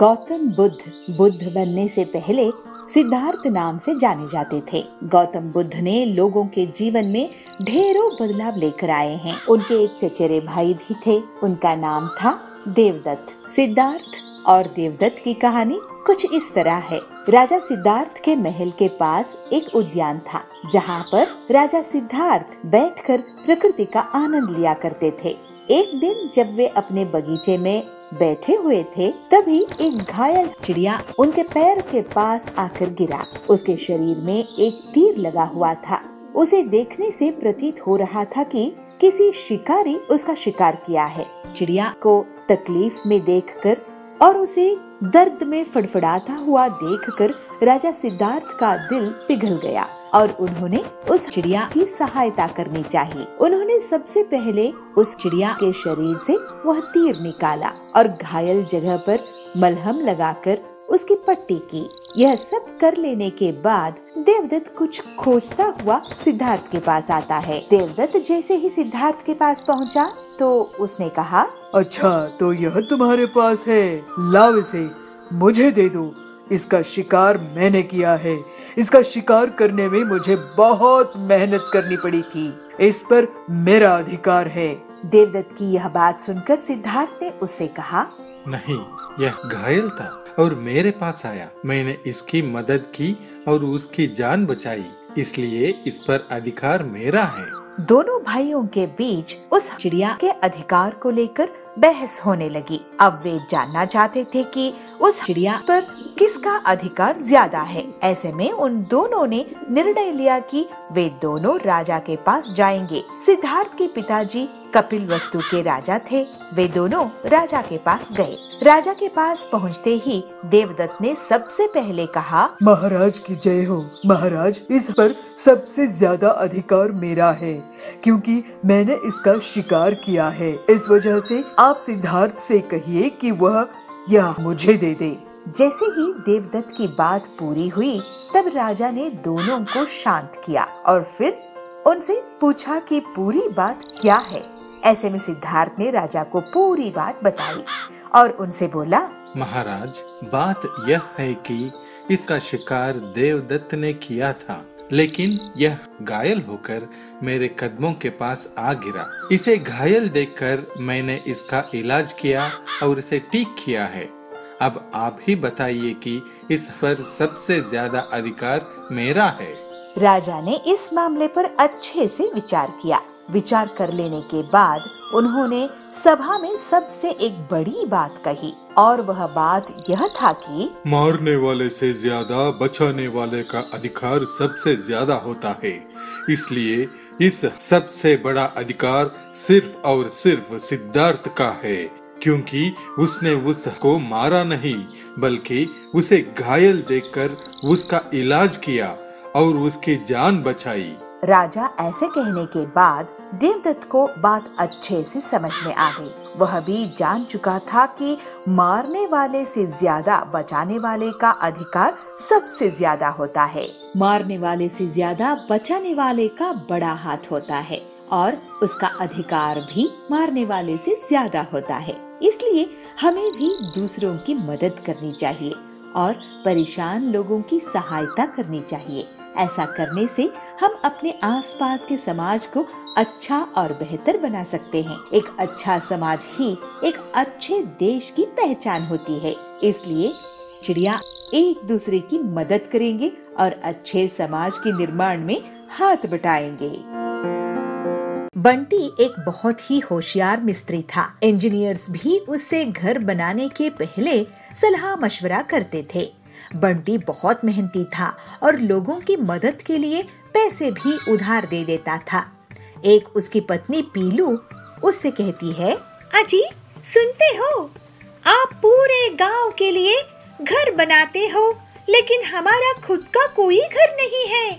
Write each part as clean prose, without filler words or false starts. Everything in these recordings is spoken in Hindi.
गौतम बुद्ध बनने से पहले सिद्धार्थ नाम से जाने जाते थे। गौतम बुद्ध ने लोगों के जीवन में ढेरों बदलाव लेकर आए हैं। उनके एक चचेरे भाई भी थे, उनका नाम था देवदत्त। सिद्धार्थ और देवदत्त की कहानी कुछ इस तरह है। राजा सिद्धार्थ के महल के पास एक उद्यान था, जहाँ पर राजा सिद्धार्थ बैठकर प्रकृति का आनंद लिया करते थे। एक दिन जब वे अपने बगीचे में बैठे हुए थे, तभी एक घायल चिड़िया उनके पैर के पास आकर गिरा। उसके शरीर में एक तीर लगा हुआ था। उसे देखने से प्रतीत हो रहा था कि किसी शिकारी उसका शिकार किया है। चिड़िया को तकलीफ में देखकर और उसे दर्द में फड़फड़ाता हुआ देखकर राजा सिद्धार्थ का दिल पिघल गया और उन्होंने उस चिड़िया की सहायता करनी चाहिए। उन्होंने सबसे पहले उस चिड़िया के शरीर से वह तीर निकाला और घायल जगह पर मलहम लगाकर उसकी पट्टी की। यह सब कर लेने के बाद देवदत्त कुछ खोजता हुआ सिद्धार्थ के पास आता है। देवदत्त जैसे ही सिद्धार्थ के पास पहुंचा तो उसने कहा, अच्छा तो यह तुम्हारे पास है, लाओ इसे मुझे दे दो। इसका शिकार मैंने किया है। इसका शिकार करने में मुझे बहुत मेहनत करनी पड़ी थी। इस पर मेरा अधिकार है। देवदत्त की यह बात सुनकर सिद्धार्थ ने उससे कहा, नहीं, यह घायल था और मेरे पास आया। मैंने इसकी मदद की और उसकी जान बचाई, इसलिए इस पर अधिकार मेरा है। दोनों भाइयों के बीच उस चिड़िया के अधिकार को लेकर बहस होने लगी। अब वे जानना चाहते थे कि उस चिड़िया पर किसका अधिकार ज्यादा है। ऐसे में उन दोनों ने निर्णय लिया कि वे दोनों राजा के पास जाएंगे। सिद्धार्थ के पिताजी कपिलवस्तु के राजा थे। वे दोनों राजा के पास गए। राजा के पास पहुंचते ही देवदत्त ने सबसे पहले कहा, महाराज की जय हो। महाराज, इस पर सबसे ज्यादा अधिकार मेरा है, क्योंकि मैंने इसका शिकार किया है। इस वजह से आप सिद्धार्थ से कहिए कि वह यह मुझे दे दे। जैसे ही देवदत्त की बात पूरी हुई, तब राजा ने दोनों को शांत किया और फिर उनसे पूछा कि पूरी बात क्या है। ऐसे में सिद्धार्थ ने राजा को पूरी बात बताई और उनसे बोला, महाराज, बात यह है कि इसका शिकार देवदत्त ने किया था, लेकिन यह घायल होकर मेरे कदमों के पास आ गिरा। इसे घायल देखकर मैंने इसका इलाज किया और इसे ठीक किया है। अब आप ही बताइए कि इस पर सबसे ज्यादा अधिकार मेरा है। राजा ने इस मामले पर अच्छे से विचार किया। विचार कर लेने के बाद उन्होंने सभा में सबसे एक बड़ी बात कही और वह बात यह था कि मारने वाले से ज्यादा बचाने वाले का अधिकार सबसे ज्यादा होता है। इसलिए इस सबसे बड़ा अधिकार सिर्फ और सिर्फ सिद्धार्थ का है, क्योंकि उसने उसको मारा नहीं, बल्कि उसे घायल देखकर उसका इलाज किया और उसकी जान बचाई। राजा ऐसे कहने के बाद देवदत्त को बात अच्छे से समझ में आ गई। वह भी जान चुका था कि मारने वाले से ज्यादा बचाने वाले का अधिकार सबसे ज्यादा होता है। मारने वाले से ज्यादा बचाने वाले का बड़ा हाथ होता है और उसका अधिकार भी मारने वाले से ज्यादा होता है। इसलिए हमें भी दूसरों की मदद करनी चाहिए और परेशान लोगों की सहायता करनी चाहिए। ऐसा करने से हम अपने आसपास के समाज को अच्छा और बेहतर बना सकते हैं। एक अच्छा समाज ही एक अच्छे देश की पहचान होती है। इसलिए चिड़िया एक दूसरे की मदद करेंगे और अच्छे समाज के निर्माण में हाथ बटाएंगे। बंटी एक बहुत ही होशियार मिस्त्री था। इंजीनियर्स भी उससे घर बनाने के पहले सलाह मशवरा करते थे। बंटी बहुत मेहनती था और लोगों की मदद के लिए पैसे भी उधार दे देता था। एक उसकी पत्नी पीलू उससे कहती है, अजी सुनते हो, आप पूरे गांव के लिए घर बनाते हो, लेकिन हमारा खुद का कोई घर नहीं है।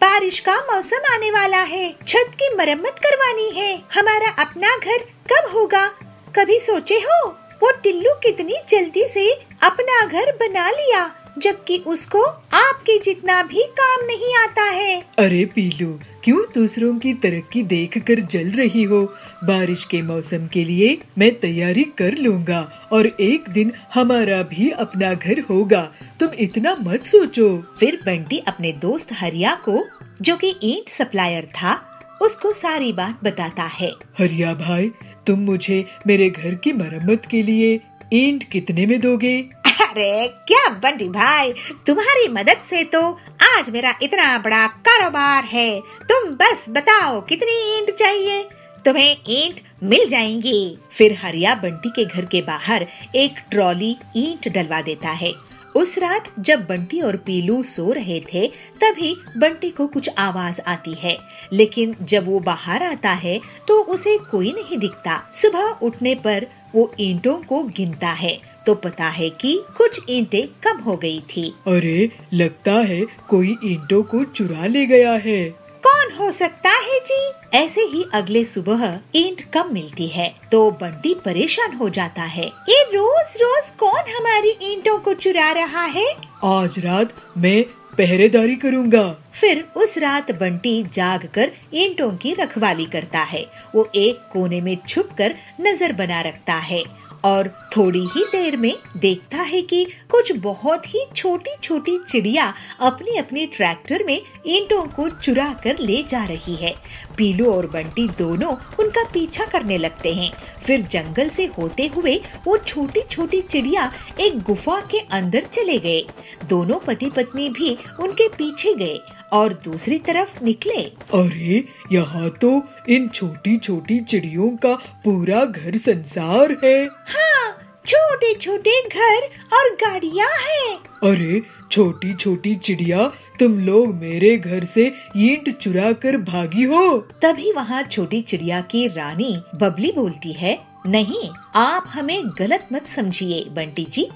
बारिश का मौसम आने वाला है, छत की मरम्मत करवानी है। हमारा अपना घर कब होगा? कभी सोचे हो? वो टिल्लू कितनी जल्दी से अपना घर बना लिया जबकि उसको आपके जितना भी काम नहीं आता है। अरे पीलू, क्यों दूसरों की तरक्की देखकर जल रही हो? बारिश के मौसम के लिए मैं तैयारी कर लूँगा और एक दिन हमारा भी अपना घर होगा। तुम इतना मत सोचो। फिर बंटी अपने दोस्त हरिया को, जो कि ईंट सप्लायर था, उसको सारी बात बताता है। हरिया भाई, तुम मुझे मेरे घर की मरम्मत के लिए ईंट कितने में दोगे? अरे क्या बंटी भाई, तुम्हारी मदद से तो आज मेरा इतना बड़ा कारोबार है। तुम बस बताओ कितनी ईंट चाहिए, तुम्हें ईंट मिल जाएंगी। फिर हरिया बंटी के घर के बाहर एक ट्रॉली ईंट डलवा देता है। उस रात जब बंटी और पीलू सो रहे थे, तभी बंटी को कुछ आवाज आती है, लेकिन जब वो बाहर आता है तो उसे कोई नहीं दिखता। सुबह उठने पर वो ईंटों को गिनता है तो पता है कि कुछ ईंटें कम हो गई थी। अरे लगता है कोई ईंटों को चुरा ले गया है। कौन हो सकता है जी? ऐसे ही अगले सुबह ईंट कम मिलती है तो बंटी परेशान हो जाता है। ये रोज रोज कौन हमारी ईंटों को चुरा रहा है? आज रात मैं पहरेदारी करूँगा। फिर उस रात बंटी जागकर ईंटों की रखवाली करता है। वो एक कोने में छुपकर नजर बना रखता है और थोड़ी ही देर में देखता है कि कुछ बहुत ही छोटी छोटी चिड़िया अपनी अपनी ट्रैक्टर में ईंटों को चुरा कर ले जा रही है। पीलू और बंटी दोनों उनका पीछा करने लगते हैं। फिर जंगल से होते हुए वो छोटी छोटी चिड़िया एक गुफा के अंदर चले गए। दोनों पति पत्नी भी उनके पीछे गए और दूसरी तरफ निकले। अरे यहाँ तो इन छोटी छोटी चिड़ियों का पूरा घर संसार है। हाँ, छोटे छोटे घर और गाड़ियाँ हैं। अरे छोटी छोटी चिड़िया, तुम लोग मेरे घर से ईंट चुरा कर भागी हो। तभी वहाँ छोटी चिड़िया की रानी बबली बोलती है, नहीं, आप हमें गलत मत समझिए बंटी जी।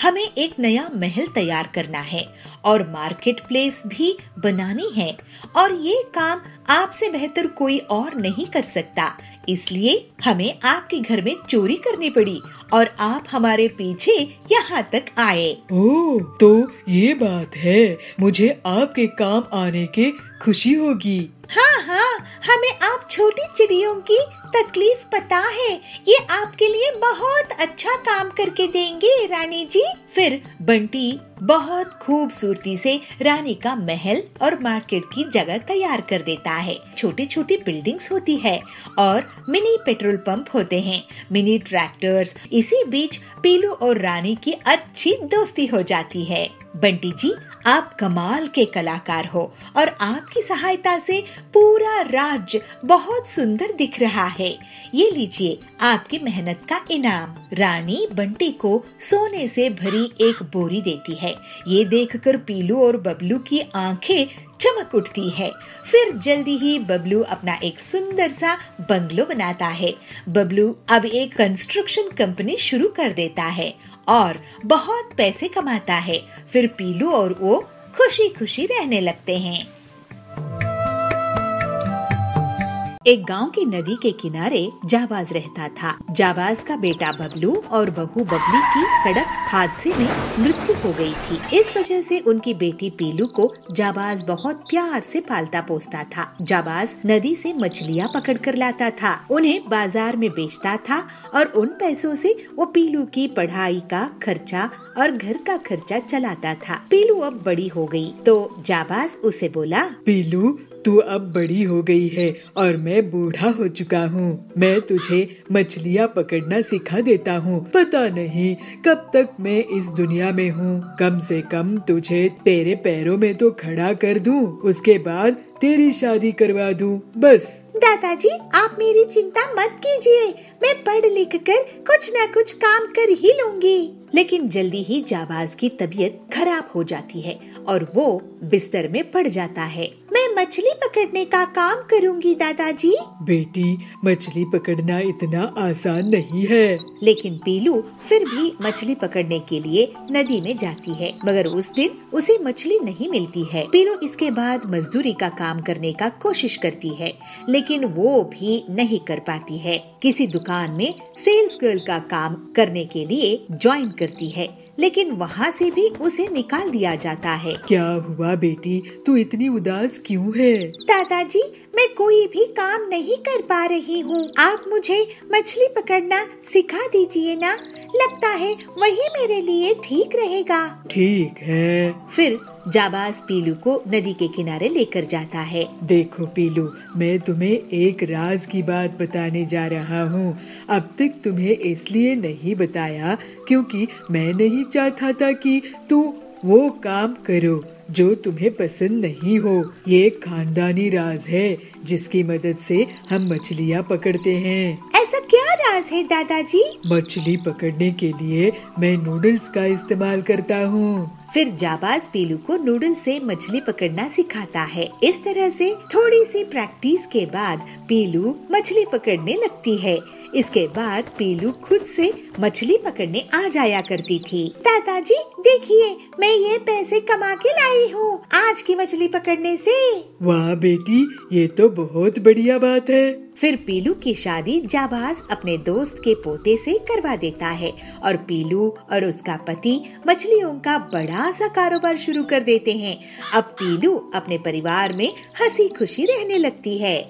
हमें एक नया महल तैयार करना है और मार्केट प्लेस भी बनानी है और ये काम आपसे बेहतर कोई और नहीं कर सकता। इसलिए हमें आपके घर में चोरी करनी पड़ी और आप हमारे पीछे यहाँ तक आए। ओह, तो ये बात है। मुझे आपके काम आने की खुशी होगी। हाँ हाँ, हमें आप छोटी चिड़ियों की तकलीफ पता है। ये आपके लिए बहुत अच्छा काम करके देंगे रानी जी। फिर बंटी बहुत खूबसूरती से रानी का महल और मार्केट की जगह तैयार कर देता है। छोटी छोटी बिल्डिंग्स होती है और मिनी पेट्रोल पंप होते हैं, मिनी ट्रैक्टर्स। इसी बीच पीलू और रानी की अच्छी दोस्ती हो जाती है। बंटी जी, आप कमाल के कलाकार हो और आपकी सहायता से पूरा राज्य बहुत सुंदर दिख रहा है। ये लीजिए आपकी मेहनत का इनाम। रानी बंटी को सोने से भरी एक बोरी देती है। ये देखकर पीलू और बबलू की आंखें चमक उठती है। फिर जल्दी ही बबलू अपना एक सुंदर सा बंगलो बनाता है। बबलू अब एक कंस्ट्रक्शन कंपनी शुरू कर देता है और बहुत पैसे कमाता है। फिर पीलू और वो खुशी खुशी रहने लगते हैं। एक गांव की नदी के किनारे जाबाज रहता था। जाबाज का बेटा बबलू और बहू बबली की सड़क हादसे में मृत्यु हो गई थी। इस वजह से उनकी बेटी पीलू को जाबाज बहुत प्यार से पालता पोसता था। जाबाज नदी से मछलियाँ पकड़ कर लाता था, उन्हें बाजार में बेचता था और उन पैसों से वो पीलू की पढ़ाई का खर्चा और घर का खर्चा चलाता था। पीलू अब बड़ी हो गई तो जाबाज उसे बोला, पीलू, तू अब बड़ी हो गई है और मैं बूढ़ा हो चुका हूँ। मैं तुझे मछलियाँ पकड़ना सिखा देता हूँ। पता नहीं कब तक मैं इस दुनिया में हूँ। कम से कम तुझे तेरे पैरों में तो खड़ा कर दूँ, उसके बाद तेरी शादी करवा दूँ, बस। दादाजी, आप मेरी चिंता मत कीजिए, मैं पढ़ लिख कर कुछ न कुछ काम कर ही लूंगी। लेकिन जल्दी ही जाबाज की तबीयत खराब हो जाती है और वो बिस्तर में पड़ जाता है। मैं मछली पकड़ने का काम करूंगी दादाजी। बेटी, मछली पकड़ना इतना आसान नहीं है। लेकिन पीलू फिर भी मछली पकड़ने के लिए नदी में जाती है, मगर उस दिन उसे मछली नहीं मिलती है। पीलू इसके बाद मजदूरी का काम करने का कोशिश करती है, लेकिन वो भी नहीं कर पाती है। किसी दुकान में सेल्स गर्ल का काम करने के लिए ज्वाइन करती है, लेकिन वहाँ से भी उसे निकाल दिया जाता है। क्या हुआ बेटी, तू इतनी उदास क्यों है? दादाजी, मैं कोई भी काम नहीं कर पा रही हूँ। आप मुझे मछली पकड़ना सिखा दीजिए ना, लगता है वही मेरे लिए ठीक रहेगा। ठीक है। फिर जाबाज पीलू को नदी के किनारे लेकर जाता है। देखो पीलू, मैं तुम्हें एक राज की बात बताने जा रहा हूँ। अब तक तुम्हें इसलिए नहीं बताया क्योंकि मैं नहीं चाहता था कि तू वो काम करो जो तुम्हें पसंद नहीं हो। ये एक खानदानी राज है जिसकी मदद से हम मछलियाँ पकड़ते हैं। ऐसा क्या राज है दादाजी? मछली पकड़ने के लिए मैं नूडल्स का इस्तेमाल करता हूँ। फिर जाबाज पीलू को नूडल से मछली पकड़ना सिखाता है। इस तरह से थोड़ी सी प्रैक्टिस के बाद पीलू मछली पकड़ने लगती है। इसके बाद पीलू खुद से मछली पकड़ने आ जाया करती थी। दादाजी देखिए, मैं ये पैसे कमा के लाई हूँ आज की मछली पकड़ने से। वाह बेटी, ये तो बहुत बढ़िया बात है। फिर पीलू की शादी जाबाज अपने दोस्त के पोते से करवा देता है और पीलू और उसका पति मछलियों का बड़ा सा कारोबार शुरू कर देते हैं। अब पीलू अपने परिवार में हंसी खुशी रहने लगती है।